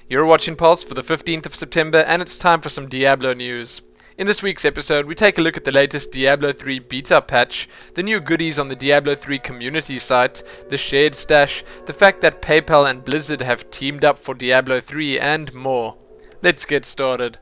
You're watching Pulse for the 15th of September, and it's time for some Diablo news. In this week's episode, we take a look at the latest Diablo 3 beta patch, the new goodies on the Diablo 3 community site, the shared stash, the fact that PayPal and Blizzard have teamed up for Diablo 3, and more. Let's get started.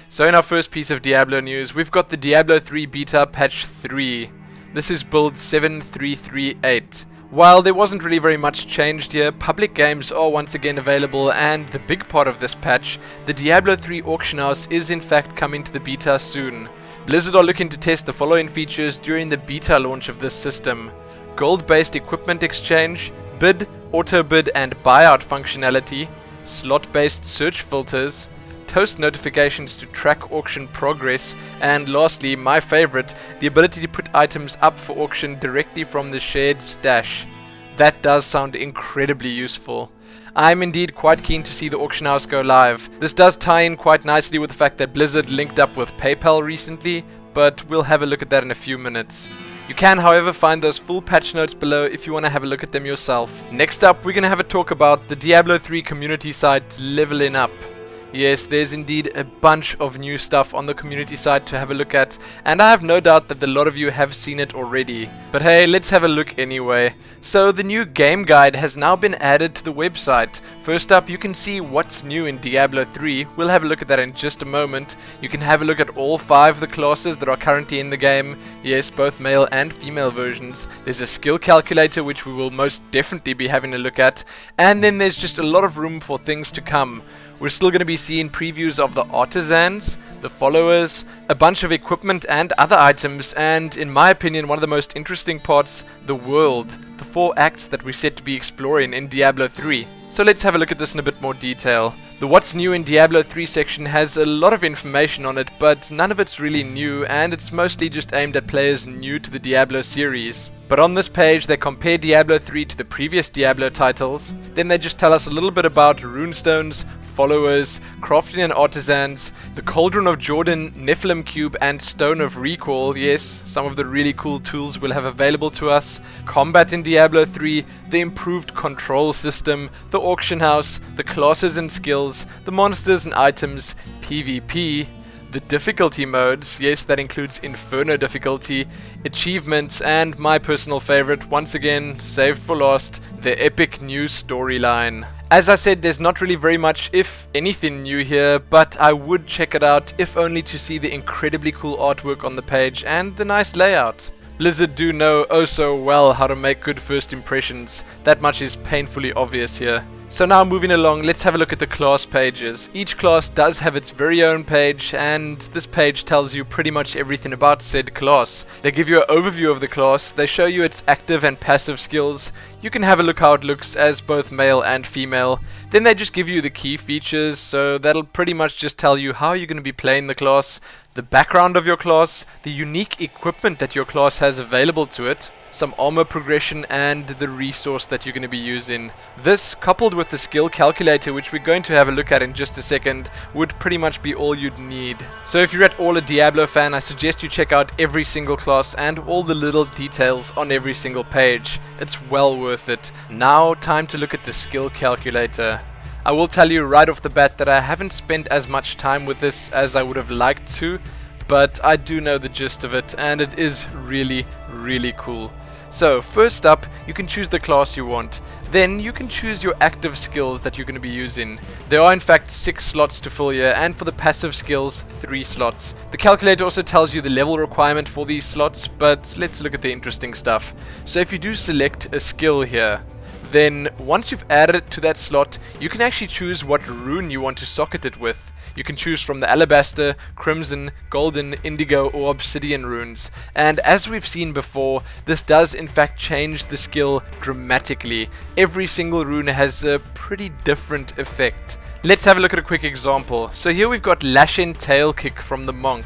So in our first piece of Diablo news, we've got the Diablo 3 beta patch 3. This is build 7338. While there wasn't really very much changed here, public games are once again available, and the big part of this patch, the Diablo 3 auction house, is in fact coming to the beta soon. Blizzard are looking to test the following features during the beta launch of this system: gold-based equipment exchange, bid, auto-bid and buyout functionality, slot-based search filters, toast notifications to track auction progress, and lastly, my favorite, the ability to put items up for auction directly from the shared stash. That does sound incredibly useful. I'm indeed quite keen to see the auction house go live. This does tie in quite nicely with the fact that Blizzard linked up with PayPal recently, but we'll have a look at that in a few minutes. You can, however, find those full patch notes below if you want to have a look at them yourself. Next up, we're going to have a talk about the Diablo 3 community site Leveling Up. Yes, there's indeed a bunch of new stuff on the community side to have a look at, and I have no doubt that a lot of you have seen it already. But hey, let's have a look anyway. So the new game guide has now been added to the website. First up, you can see what's new in Diablo 3. We'll have a look at that in just a moment. You can have a look at all 5 of the classes that are currently in the game. Yes, both male and female versions. There's a skill calculator which we will most definitely be having a look at. And then there's just a lot of room for things to come. We're still going to be seeing previews of the artisans, the followers, a bunch of equipment and other items, and in my opinion one of the most interesting parts, the world, the 4 acts that we're set to be exploring in Diablo 3. So let's have a look at this in a bit more detail. The What's New in Diablo 3 section has a lot of information on it, but none of it's really new, and it's mostly just aimed at players new to the Diablo series. But on this page they compare Diablo 3 to the previous Diablo titles, then they just tell us a little bit about runestones, followers, crafting and artisans, the Cauldron of Jordan, Nephilim Cube and Stone of Recall. Yes, some of the really cool tools we'll have available to us, combat in Diablo 3, the improved control system, the auction house, the classes and skills, the monsters and items, PvP, the difficulty modes, yes, that includes Inferno difficulty, achievements, and my personal favorite, once again, saved for last, the epic new storyline. As I said, there's not really very much, if anything, new here, but I would check it out, if only to see the incredibly cool artwork on the page and the nice layout. Blizzard do know oh so well how to make good first impressions. That much is painfully obvious here. So now moving along, let's have a look at the class pages. Each class does have its very own page, and this page tells you pretty much everything about said class. They give you an overview of the class, they show you its active and passive skills. You can have a look how it looks as both male and female. Then they just give you the key features, so that'll pretty much just tell you how you're going to be playing the class, the background of your class, the unique equipment that your class has available to it, some armor progression, and the resource that you're going to be using. This, coupled with the skill calculator, which we're going to have a look at in just a second, would pretty much be all you'd need. So if you're at all a Diablo fan, I suggest you check out every single class and all the little details on every single page. It's well worth it. Now, time to look at the skill calculator. I will tell you right off the bat that I haven't spent as much time with this as I would have liked to, but I do know the gist of it, and it is really, really cool. So, first up, you can choose the class you want. Then, you can choose your active skills that you're going to be using. There are in fact 6 slots to fill here, and for the passive skills, 3 slots. The calculator also tells you the level requirement for these slots, but let's look at the interesting stuff. So if you do select a skill here, then once you've added it to that slot, you can actually choose what rune you want to socket it with. You can choose from the Alabaster, Crimson, Golden, Indigo or Obsidian runes. And as we've seen before, this does in fact change the skill dramatically. Every single rune has a pretty different effect. Let's have a look at a quick example. So here we've got Lashing Tail Kick from the Monk.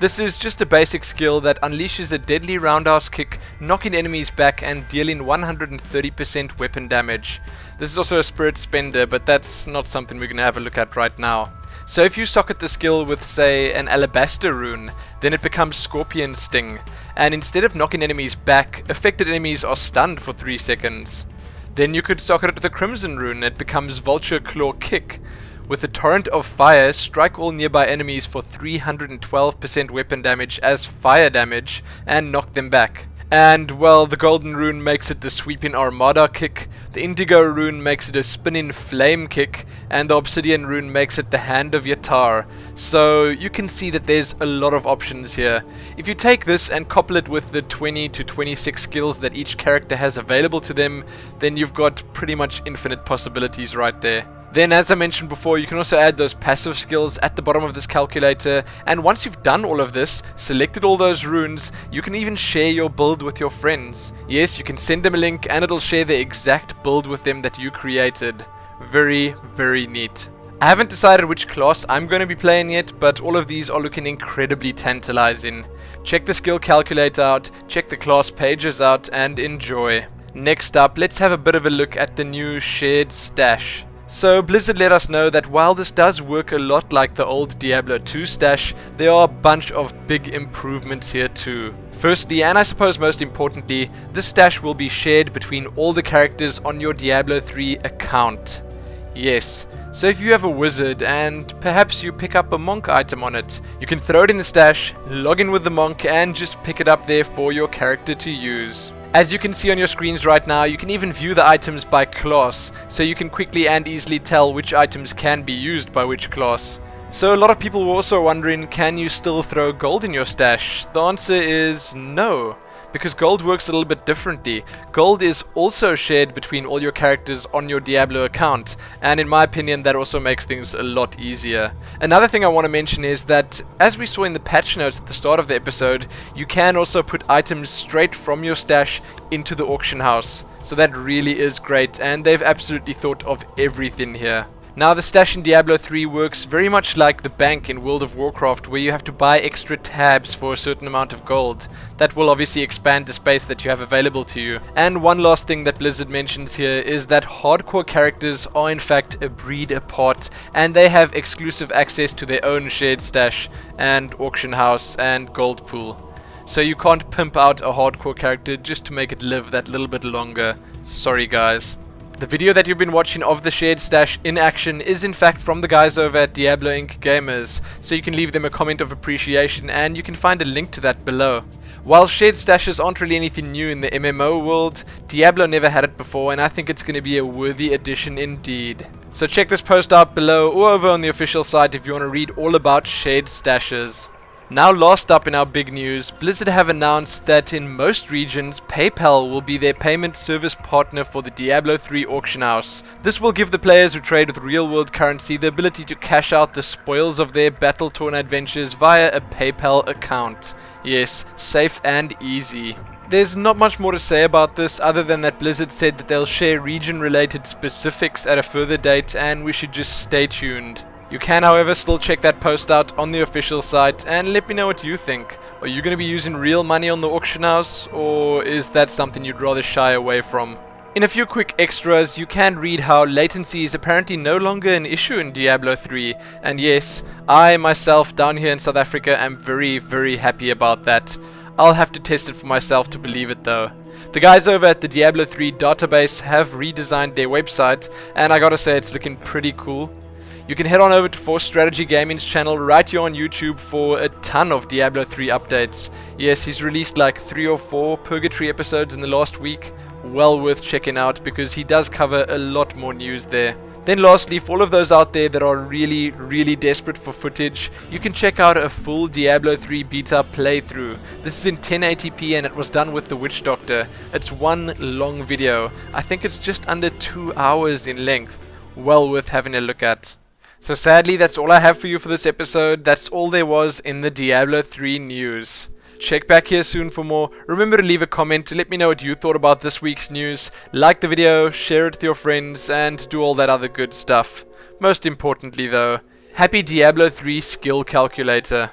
This is just a basic skill that unleashes a deadly roundhouse kick, knocking enemies back and dealing 130% weapon damage. This is also a spirit spender, but that's not something we're going to have a look at right now. So if you socket the skill with, say, an Alabaster rune, then it becomes Scorpion Sting, and instead of knocking enemies back, affected enemies are stunned for 3 seconds. Then you could socket it with a Crimson rune, it becomes Vulture Claw Kick. With a Torrent of Fire, strike all nearby enemies for 312% weapon damage as fire damage, and knock them back. And, well, the Golden rune makes it the Sweeping Armada Kick, the Indigo rune makes it a Spinning Flame Kick, and the Obsidian rune makes it the Hand of Yatar. So you can see that there's a lot of options here. If you take this and couple it with the 20 to 26 skills that each character has available to them, then you've got pretty much infinite possibilities right there. Then, as I mentioned before, you can also add those passive skills at the bottom of this calculator, and once you've done all of this, selected all those runes, you can even share your build with your friends. Yes, you can send them a link and it'll share the exact build with them that you created. Very, very neat. I haven't decided which class I'm going to be playing yet, but all of these are looking incredibly tantalizing. Check the skill calculator out, check the class pages out, and enjoy. Next up, let's have a bit of a look at the new shared stash. So Blizzard let us know that while this does work a lot like the old Diablo 2 stash, there are a bunch of big improvements here too. Firstly, and I suppose most importantly, this stash will be shared between all the characters on your Diablo 3 account. Yes, so if you have a wizard and perhaps you pick up a monk item on it, you can throw it in the stash, log in with the monk, and just pick it up there for your character to use. As you can see on your screens right now, you can even view the items by class, so you can quickly and easily tell which items can be used by which class. So a lot of people were also wondering, can you still throw gold in your stash? The answer is no, because gold works a little bit differently. Gold is also shared between all your characters on your Diablo account, and in my opinion that also makes things a lot easier. Another thing I want to mention is that, as we saw in the patch notes at the start of the episode, you can also put items straight from your stash into the auction house. So that really is great, and they've absolutely thought of everything here. Now, the stash in Diablo 3 works very much like the bank in World of Warcraft, where you have to buy extra tabs for a certain amount of gold. That will obviously expand the space that you have available to you. And one last thing that Blizzard mentions here is that hardcore characters are in fact a breed apart, and they have exclusive access to their own shared stash and auction house and gold pool. So you can't pimp out a hardcore character just to make it live that little bit longer. Sorry guys. The video that you've been watching of the shared stash in action is in fact from the guys over at Diablo Inc. Gamers, so you can leave them a comment of appreciation and you can find a link to that below. While shared stashes aren't really anything new in the MMO world, Diablo never had it before, and I think it's going to be a worthy addition indeed. So check this post out below or over on the official site if you want to read all about shared stashes. Now, last up in our big news, Blizzard have announced that in most regions, PayPal will be their payment service partner for the Diablo 3 auction house. This will give the players who trade with real-world currency the ability to cash out the spoils of their battle-torn adventures via a PayPal account. Yes, safe and easy. There's not much more to say about this other than that Blizzard said that they'll share region-related specifics at a further date, and we should just stay tuned. You can, however, still check that post out on the official site and let me know what you think. Are you going to be using real money on the auction house, or is that something you'd rather shy away from? In a few quick extras, you can read how latency is apparently no longer an issue in Diablo 3, and yes, I myself down here in South Africa am very, very happy about that. I'll have to test it for myself to believe it though. The guys over at the Diablo 3 database have redesigned their website, and I gotta say it's looking pretty cool. You can head on over to Force Strategy Gaming's channel right here on YouTube for a ton of Diablo 3 updates. Yes, he's released like 3 or 4 Purgatory episodes in the last week. Well worth checking out because he does cover a lot more news there. Then lastly, for all of those out there that are really, really desperate for footage, you can check out a full Diablo 3 beta playthrough. This is in 1080p and it was done with the Witch Doctor. It's one long video. I think it's just under 2 hours in length. Well worth having a look at. So sadly, that's all I have for you for this episode. That's all there was in the Diablo 3 news. Check back here soon for more. Remember to leave a comment to let me know what you thought about this week's news. Like the video, share it with your friends, and do all that other good stuff. Most importantly though, happy Diablo 3 skill calculator.